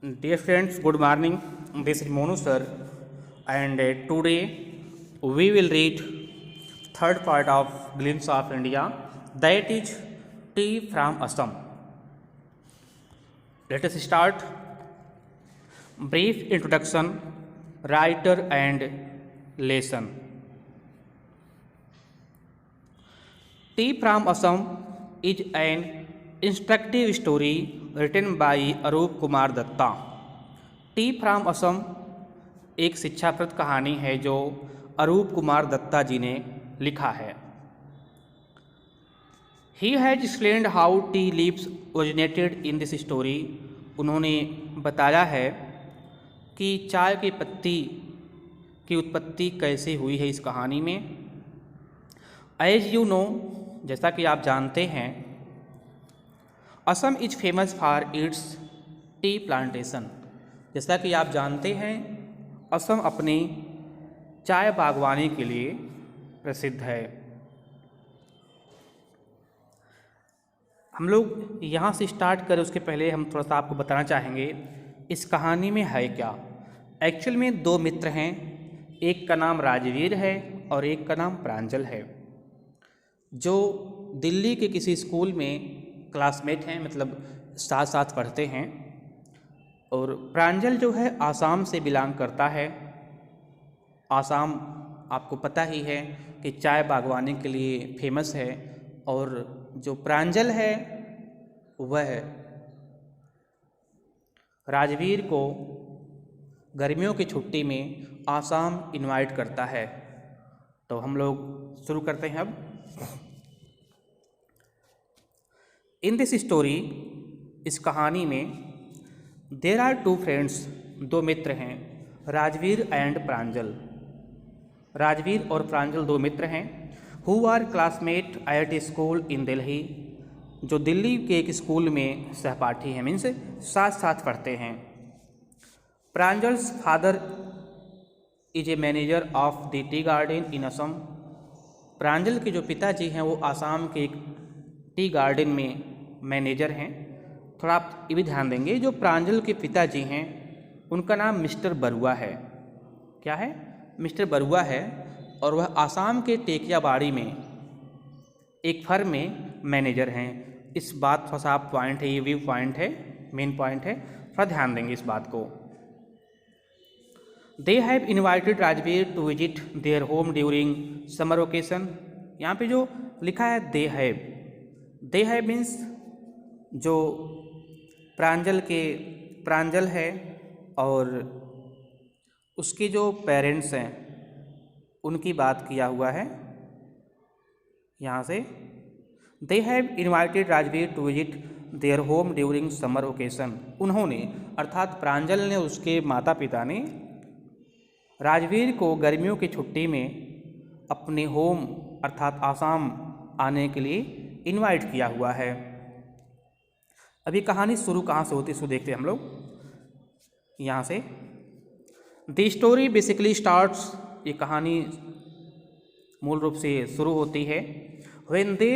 Dear friends, good morning. This is Monu sir, and today we will read third part of Glimpse of India, that is Tea from Assam. Let us start. Brief introduction, writer and lesson. Tea from Assam is an instructive story written by Arup Kumar Datta. Tea from Assam एक शिक्षाप्रद कहानी है जो अरूप कुमार दत्ता जी ने लिखा है. He has explained how tea leaves originated in this story. उन्होंने बताया है कि चाय की पत्ती की उत्पत्ति कैसे हुई है इस कहानी में. एज यू नो, जैसा कि आप जानते हैं, Assam is famous for its tea plantation. जैसा कि आप जानते हैं, असम अपनी चाय बागवानी के लिए प्रसिद्ध है. हम लोग यहाँ से स्टार्ट करें उसके पहले हम थोड़ा सा आपको बताना चाहेंगे इस कहानी में है क्या. एक्चुअल में दो मित्र हैं, एक का नाम राजवीर है और एक का नाम प्रांजल है, जो दिल्ली के किसी स्कूल में क्लासमेट हैं, मतलब साथ साथ पढ़ते हैं. और प्रांजल जो है आसाम से बिलोंग करता है. आसाम आपको पता ही है कि चाय बागवानी के लिए फेमस है. और जो प्रांजल है वह राजवीर को गर्मियों की छुट्टी में आसाम इनवाइट करता है. तो हम लोग शुरू करते हैं अब. इन दिस स्टोरी, इस कहानी में, देर आर टू फ्रेंड्स, दो मित्र हैं, राजवीर एंड प्रांजल. राजवीर और प्रांजल दो मित्र हैं. Who are classmate at a school in Delhi, जो दिल्ली के एक स्कूल में सहपाठी हैं, मीन्स साथ साथ पढ़ते हैं. Pranjal's father is a manager of the tea garden in Assam. Pranjal के जो पिताजी हैं वो आसाम के एक टी गार्डन में मैनेजर हैं. थोड़ा आप ये भी ध्यान देंगे, जो प्रांजल के पिताजी हैं उनका नाम मिस्टर बरुआ है. क्या है? मिस्टर बरुआ है. और वह आसाम के टेकियाबाड़ी में एक फर्म में मैनेजर हैं. इस बात थोड़ा सा आप पॉइंट है, ये व्यू पॉइंट है, मेन पॉइंट है, थोड़ा ध्यान देंगे इस बात को. They have invited Rajveer to visit their home during summer vacation. यहाँ पे जो लिखा है दे हैव मीन्स जो प्रांजल है और उसके जो पेरेंट्स हैं उनकी बात किया हुआ है यहाँ से. They have invited Rajveer to visit their home during summer vacation. उन्होंने, अर्थात प्रांजल ने, उसके माता पिता ने राजवीर को गर्मियों की छुट्टी में अपने होम अर्थात आसाम आने के लिए इनवाइट किया हुआ है. अभी कहानी शुरू कहाँ से होती है, इसको देखते हैं हम लोग यहाँ से. द स्टोरी बेसिकली स्टार्ट्स, ये कहानी मूल रूप से शुरू होती है when they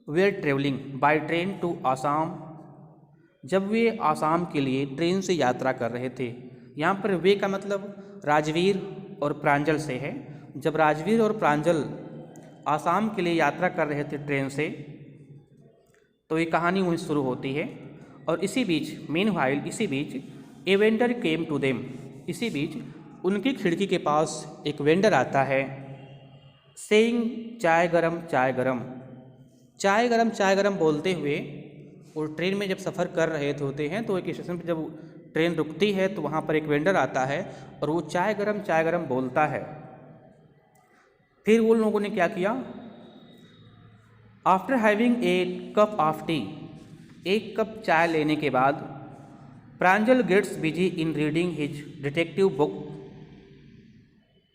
were travelling by train to Assam. जब वे आसाम के लिए ट्रेन से यात्रा कर रहे थे. यहाँ पर वे का मतलब राजवीर और प्रांजल से है. जब राजवीर और प्रांजल आसाम के लिए यात्रा कर रहे थे ट्रेन से, तो ये कहानी वहीं शुरू होती है. और इसी बीच, मीनवाइल, इसी बीच, a vendor came to them. इसी बीच उनकी खिड़की के पास एक वेंडर आता है, सेइंग चाय गरम चाय गरम. चाय गरम चाय गरम बोलते हुए वो ट्रेन में जब सफ़र कर रहे होते हैं तो एक स्टेशन पर जब ट्रेन रुकती है तो वहाँ पर एक वेंडर आता है और वो चाय गरम बोलता है. फिर उन लोगों ने क्या किया, after having a cup of tea, एक कप चाय लेने के बाद, Pranjal gets busy in reading his detective book.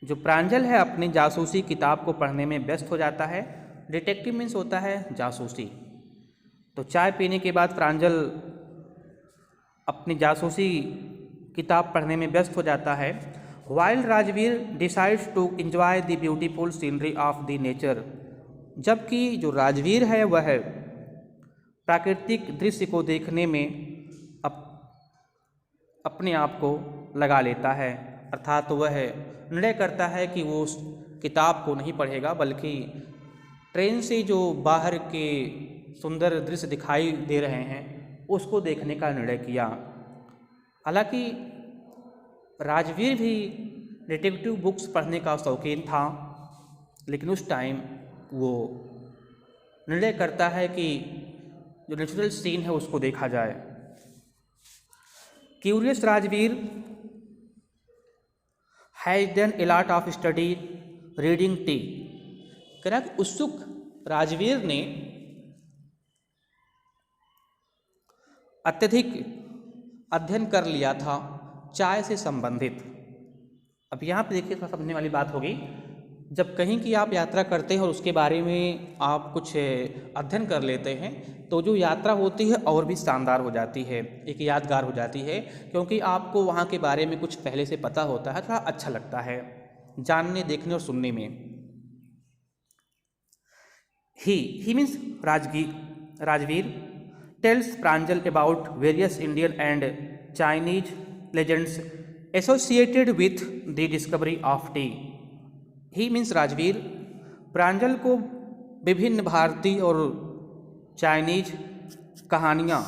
जो प्रांजल है अपनी जासूसी किताब को पढ़ने में व्यस्त हो जाता है. डिटेक्टिव मीन्स होता है जासूसी. तो चाय पीने के बाद प्रांजल अपनी जासूसी किताब पढ़ने में व्यस्त हो जाता है. While Rajveer decides to enjoy the beautiful scenery of the nature. जबकि जो राजवीर है वह प्राकृतिक दृश्य को देखने में अपने आप को लगा लेता है, अर्थात वह निर्णय करता है कि वो उस किताब को नहीं पढ़ेगा बल्कि ट्रेन से जो बाहर के सुंदर दृश्य दिखाई दे रहे हैं उसको देखने का निर्णय किया। हालांकि राजवीर भी डिटेक्टिव बुक्स पढ़ने का शौकीन था, लेकिन उस टाइम वो निर्णय करता है कि जो नेचुरल सीन है उसको देखा जाए। Curious Rajveer has done a lot of study reading T. कह रहा कि उत्सुक राजवीर ने अत्यधिक अध्ययन कर लिया था चाय से संबंधित। अब यहाँ पे देखिए थोड़ा समझने वाली बात होगी, जब कहीं की आप यात्रा करते हैं और उसके बारे में आप कुछ अध्ययन कर लेते हैं तो जो यात्रा होती है और भी शानदार हो जाती है, एक यादगार हो जाती है, क्योंकि आपको वहाँ के बारे में कुछ पहले से पता होता है, थोड़ा अच्छा लगता है जानने, देखने और सुनने में। He means Rajveer tells Pranjal about various Indian and Chinese legends associated with the discovery of tea. He means Rajveer Pranjal को विभिन्न भारतीय और चाइनीज कहानियाँ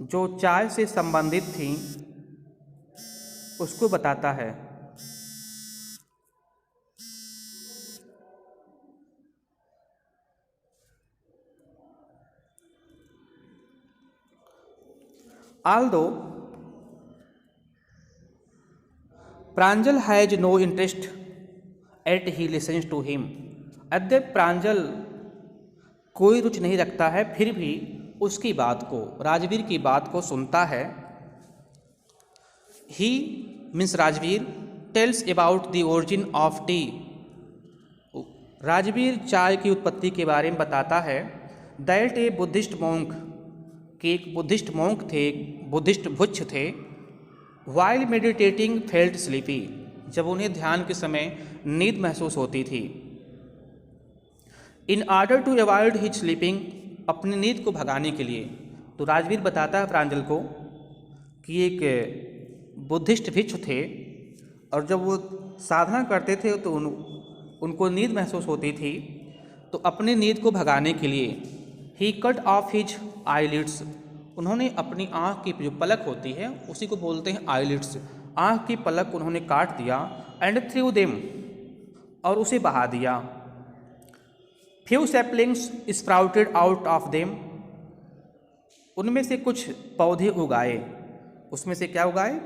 जो चाय से संबंधित थीं उसको बताता है। Although Pranjal has no interest at he listens to him. अद्यप प्रांजल कोई रुचि नहीं रखता है, फिर भी उसकी बात को, राजवीर की बात को सुनता है। He means Rajveer tells about the origin of tea. Rajveer चाय की उत्पत्ति के बारे में बताता है। दैट ए बुद्धिस्ट मॉन्क, कि एक बुद्धिस्ट मॉन्क थे, बुद्धिस्ट भिक्षु थे। वाइल मेडिटेटिंग फेल्ट स्लीपी, जब उन्हें ध्यान के समय नींद महसूस होती थी। In order to avoid his sleeping, अपनी नींद को भगाने के लिए। तो राजवीर बताता है प्रांजल को कि एक बुद्धिस्ट भिक्षु थे और जब वो साधना करते थे तो उनको नींद महसूस होती थी, तो अपनी नींद को भगाने के लिए ही कट ऑफ हिज आईलिड्स, उन्होंने अपनी आँख की जो पलक होती है उसी को बोलते हैं आईलिड्स, आँख की पलक उन्होंने काट दिया। एंड थ्रू देम, और उसे बहा दिया। Few saplings sprouted out of them, उनमें से कुछ पौधे उगाए। उसमें से क्या उगाए?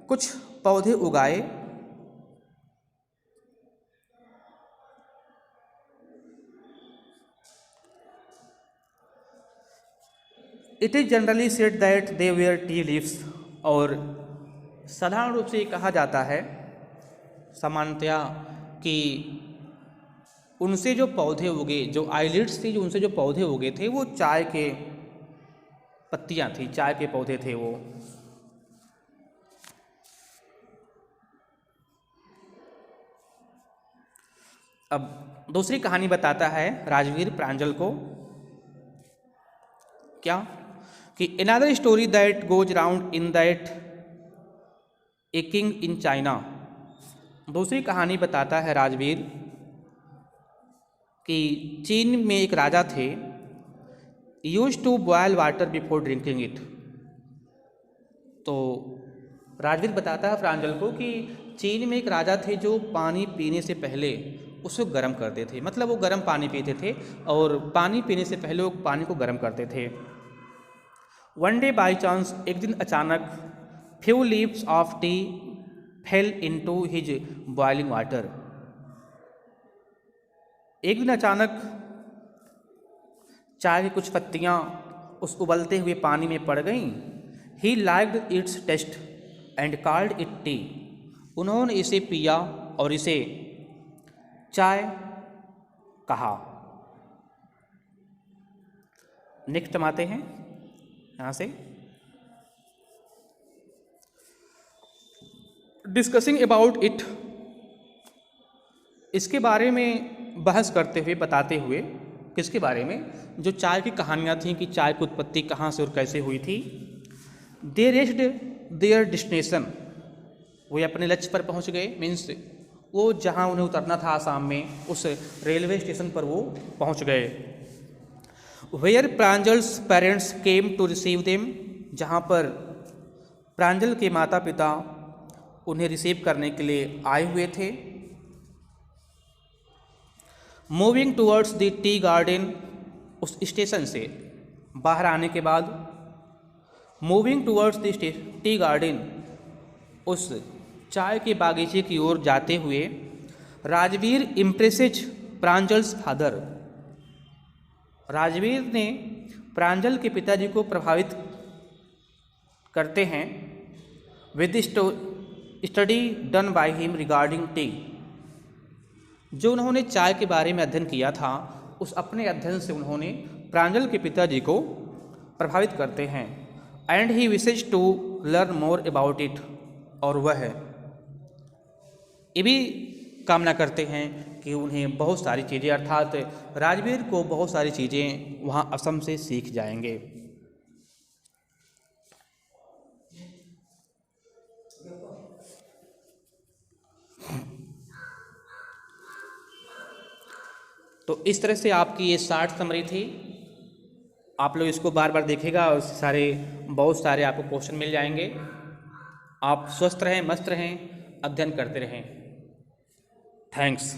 कुछ पौधे उगाए। It is generally said that they were tea leaves, और साधारण रूप से कहा जाता है सामान्यतया कि उनसे जो पौधे उगे, जो आईलिड्स थी, जो उनसे जो पौधे उगे थे वो चाय के पत्तियां थी, चाय के पौधे थे वो। अब दूसरी कहानी बताता है राजवीर प्रांजल को, क्या कि another story that goes round in that a king in China. दूसरी कहानी बताता है राजवीर कि चीन में एक राजा थे, used to boil water before drinking it. तो राजवीर बताता है प्रांजल को कि चीन में एक राजा थे जो पानी पीने से पहले उसको गर्म करते थे, मतलब वो गर्म पानी पीते थे और पानी पीने से पहले वो पानी को गर्म करते थे। वन डे बाई चांस, एक दिन अचानक few leaves of T fail into his boiling water. एक दिन अचानक चाय की कुछ पत्तियाँ उस उबलते हुए पानी में पड़ गईं। He liked its taste and called it tea, उन्होंने इसे पिया और इसे चाय कहा। नेक्स्ट हम आते हैं यहाँ से, डिस्कसिंग अबाउट इट, इसके बारे में बहस करते हुए, बताते हुए, किसके बारे में? जो चाय की कहानियाँ थीं कि चाय की उत्पत्ति कहाँ से और कैसे हुई थी। दे रेस्ड देयर डेस्टिनेशन, वे अपने लक्ष्य पर पहुंच गए, मीन्स वो जहां उन्हें उतरना था आसाम में, उस रेलवे स्टेशन पर वो पहुंच गए। Where Pranjal's parents came to receive them, जहां पर प्रांजल के माता पिता उन्हें रिसीव करने के लिए आए हुए थे। Moving towards the tea garden, उस स्टेशन से बाहर आने के बाद moving towards the tea garden, उस चाय के बागीचे की ओर जाते हुए राजवीर इम्प्रेसेज प्रांजल्स फादर, राजवीर ने प्रांजल के पिताजी को प्रभावित करते हैं with study done by him regarding T, जो उन्होंने चाय के बारे में अध्ययन किया था, उस अपने अध्ययन से उन्होंने प्रांजल के पिताजी को प्रभावित करते हैं। And he wishes to learn more about it, और वह ये भी कामना करते हैं कि उन्हें बहुत सारी चीज़ें, अर्थात राजवीर को बहुत सारी चीज़ें वहाँ असम से सीख जाएंगे। तो इस तरह से आपकी ये 60 समरी थी। आप लोग इसको बार बार देखिएगा और सारे बहुत सारे आपको क्वेश्चन मिल जाएंगे। आप स्वस्थ रहें, मस्त रहें, अध्ययन करते रहें। थैंक्स।